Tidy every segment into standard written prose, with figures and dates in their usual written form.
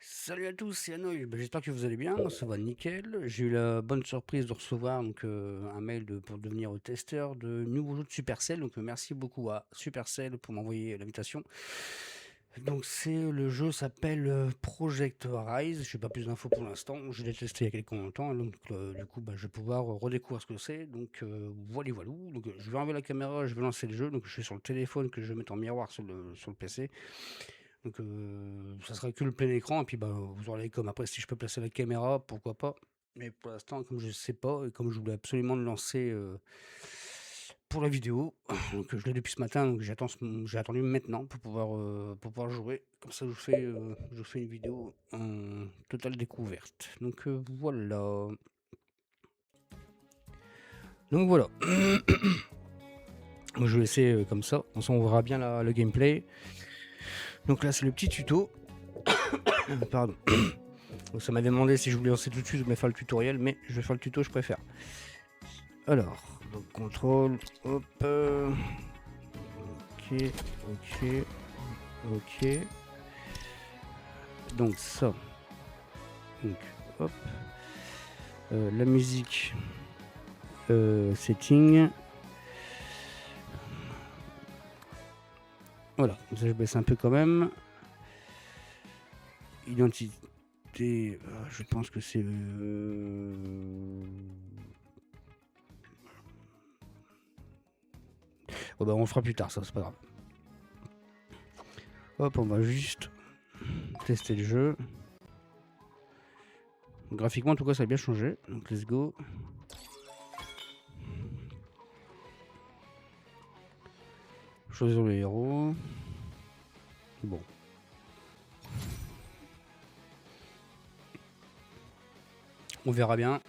Salut à tous, c'est Hanoï. J'espère que vous allez bien. Moi, ça va nickel. J'ai eu la bonne surprise de recevoir un mail pour devenir testeur de nouveaux jeux de Supercell. Merci beaucoup à Supercell pour m'envoyer l'invitation. Donc le jeu s'appelle Project Rise. Je n'ai pas plus d'infos pour l'instant. Je l'ai testé il y a quelques temps. Du coup, je vais pouvoir redécouvrir ce que c'est. Voilà, voilà. Je vais enlever la caméra, je vais lancer le jeu. Donc je suis sur le téléphone que je vais mettre en miroir sur le PC. Ça sera que le plein écran et puis vous aurez comme après si je peux placer la caméra, pourquoi pas. Mais pour l'instant, comme je sais pas et comme je voulais absolument le lancer pour la vidéo, je l'ai depuis ce matin, donc j'ai attendu maintenant pour pouvoir jouer. Comme ça, je vous fais une vidéo en totale découverte. Voilà. Donc voilà. Je vais laisser comme ça. Ensuite, on verra bien le gameplay. Donc là, c'est le petit tuto. Pardon. Donc ça m'avait demandé si je voulais lancer tout de suite ou faire le tutoriel, mais je vais faire le tuto, je préfère. Alors, donc contrôle, hop, ok, ok, ok. Donc ça, donc hop, la musique, setting. Voilà, ça je baisse un peu quand même. Identité, je pense que c'est oh on le fera plus tard, ça c'est pas grave. Hop, on va juste tester le jeu. Graphiquement, en tout cas, ça a bien changé. Donc, let's go. Choisir le héros. Bon. On verra bien.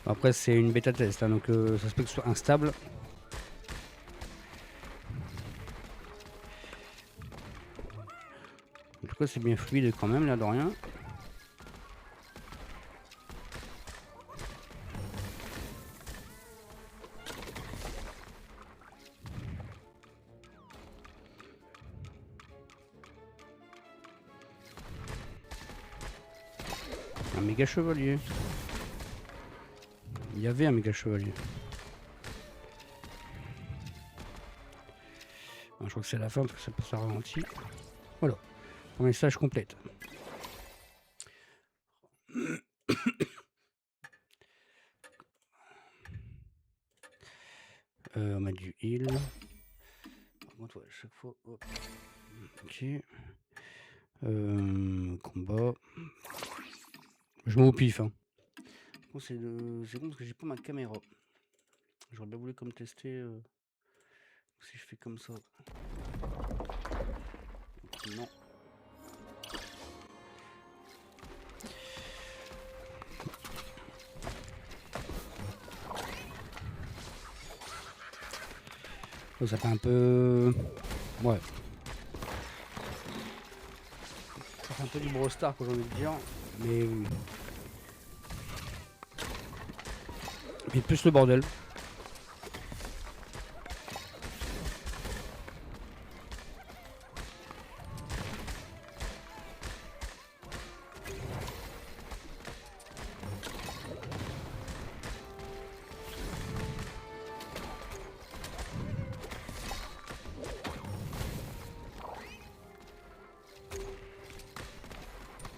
Après, c'est une bêta test, hein, donc ça se peut que ce soit instable. En tout cas, c'est bien fluide quand même, là, de rien. Un méga chevalier. Il y avait un méga chevalier. Je crois que c'est la fin parce que ça ralentit. Voilà. Un message complète. On met du heal. Par à chaque fois. Hop. Ok. Combat. Je m'en au pif. Hein. Bon, c'est bon parce que j'ai pas ma caméra. J'aurais bien voulu comme tester si je fais comme ça. Non. Ça fait un peu... Ouais. Ça fait un peu du Brostar, que j'ai envie de dire. Mais... Mais plus le bordel.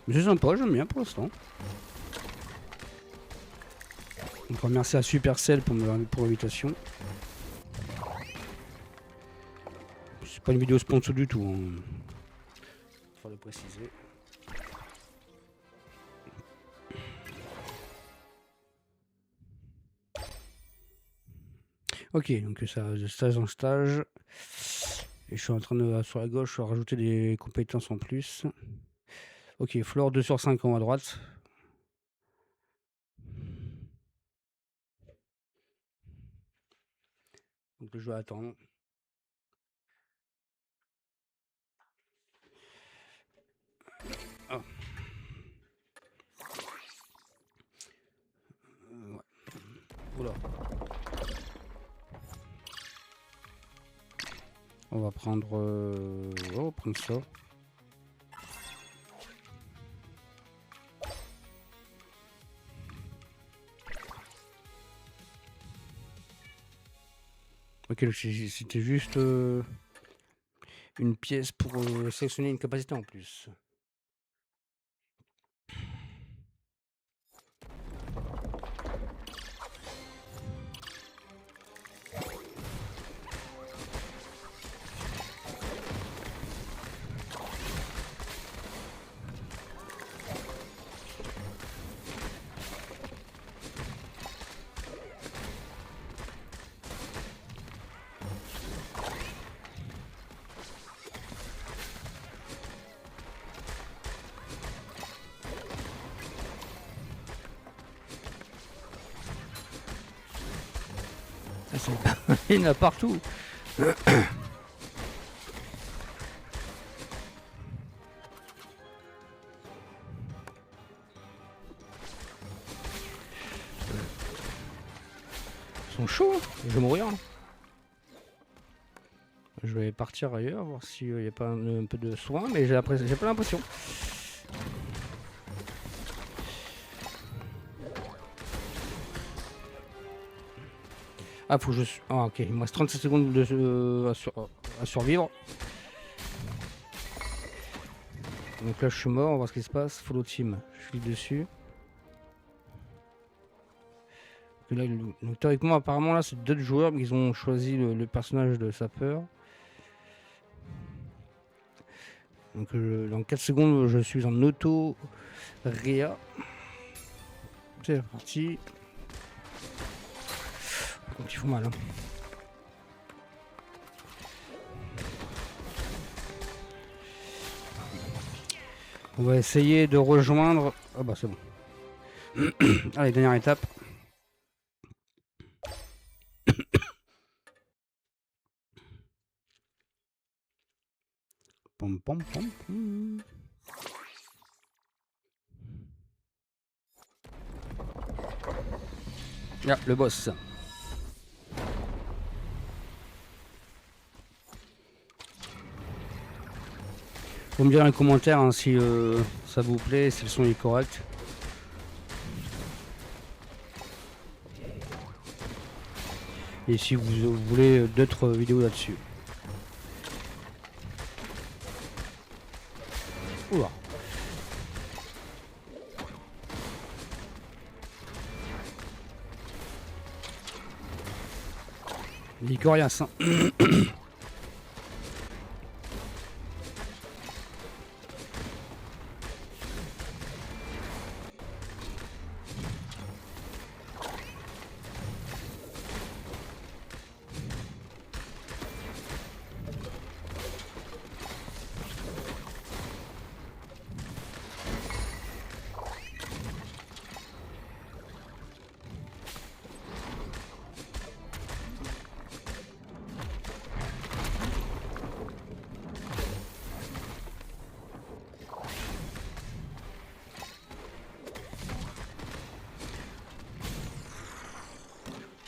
Mais c'est sympa, j'aime bien pour l'instant. Donc merci à Supercell pour l'invitation. C'est pas une vidéo sponsor du tout. Hein. Faut le préciser. Ok, donc ça de stage en stage. Et je suis en train de, sur la gauche, rajouter des compétences en plus. Ok, Flore 2 sur 5 en haut à droite. Donc je vais attendre. Ah. Ouais. Oula. On va prendre... on va prendre ça. Ok, c'était juste une pièce pour sélectionner une capacité en plus. Il y en a partout. Ils sont chauds, hein. Je vais mourir. Hein. Je vais partir ailleurs, voir s'il n'y a pas un peu de soin, mais j'ai pas l'impression. Ah, faut que je... Ah, ok, il me reste 37 secondes à survivre. Donc là, je suis mort, on va voir ce qui se passe. Follow team, je suis dessus. Là, donc, théoriquement, apparemment, là, c'est d'autres joueurs, mais ils ont choisi le personnage de sapeur. Donc, dans 4 secondes, je suis en auto réa. C'est parti. Donc, il faut mal. Hein. On va essayer de rejoindre. Ah bah c'est bon. Allez, dernière étape. Pom pom pom pom. Ah, le boss. Vous me direz dans les commentaires hein, si ça vous plaît, si le son est correct. Et si vous voulez d'autres vidéos là-dessus. Oula. Il est coriace. Hein.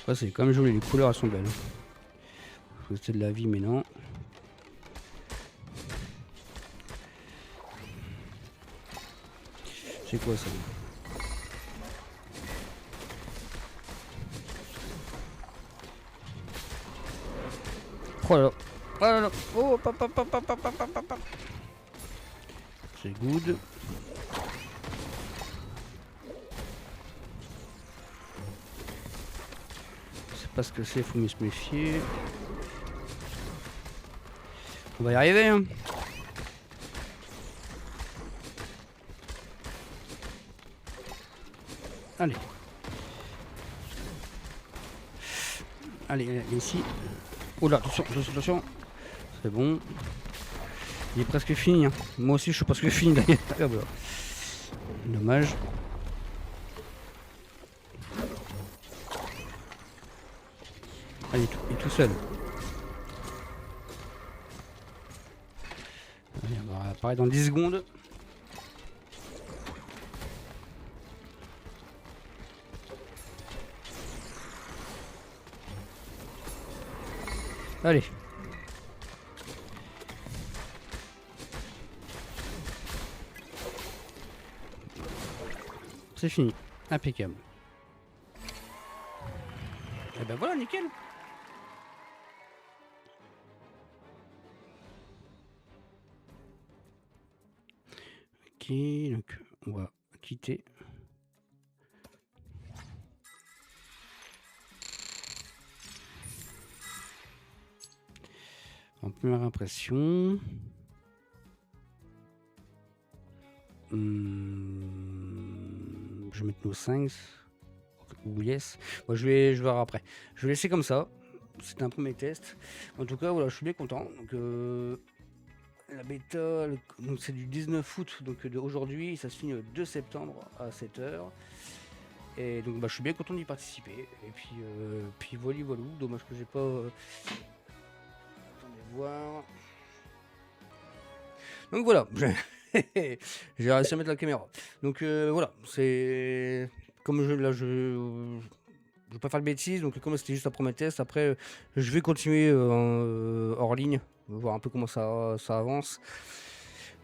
Ouais, c'est quand même joli, les couleurs elles sont belles. C'est de la vie, mais non. C'est quoi ça? Oh là là. Oh là là. Oh, papa. C'est good. C'est pas ce que c'est, faut mieux se méfier. On va y arriver, hein. Allez. Allez, ici. Oh là, attention. C'est bon. Il est presque fini. Hein. Moi aussi, je suis presque fini d'ailleurs. Dommage. Allez, il est tout seul. Allez, on va apparaître dans 10 secondes. Allez. c'est fini. Impeccable. Et ben voilà, nickel. Ok, donc on va quitter. En première impression. Je vais mettre nos 5 ou yes. Bon, je vais voir après. Je vais laisser comme ça. C'était un premier test. En tout cas, voilà, je suis bien content. Donc, la bêta, donc c'est du 19 août, donc d'aujourd'hui, ça se finit le 2 septembre à 7h. Et donc, je suis bien content d'y participer. Et puis voilà, voilà. Dommage que j'ai pas. Attendez voir. Donc voilà. J'ai réussi à mettre la caméra. Donc voilà, c'est comme je veux pas faire de bêtises, donc comme c'était juste un premier test, après je vais continuer hors ligne, voir un peu comment ça avance.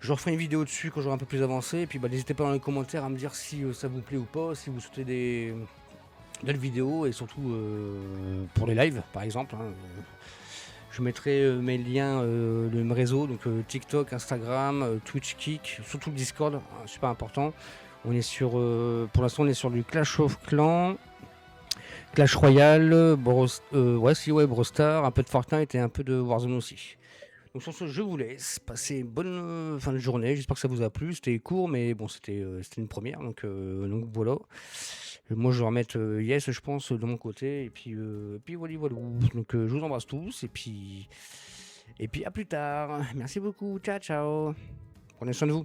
Je referai une vidéo dessus quand j'aurai un peu plus avancé, et puis n'hésitez pas dans les commentaires à me dire si ça vous plaît ou pas, si vous souhaitez des vidéos, et surtout pour les lives par exemple. Je mettrai mes liens de mes réseaux, donc TikTok, Instagram, Twitch, Kick, surtout le Discord, super important. On est sur, pour l'instant, on est sur du Clash of Clans, Clash Royale, Brawl Stars, un peu de Fortnite et un peu de Warzone aussi. Donc sur ce, je vous laisse. Passez une bonne fin de journée. J'espère que ça vous a plu. C'était court, mais bon, c'était une première. Donc voilà. Moi, je vais remettre yes, je pense, de mon côté. Et puis voilà, voilà. Donc je vous embrasse tous. Et puis à plus tard. Merci beaucoup. Ciao, ciao. Prenez soin de vous.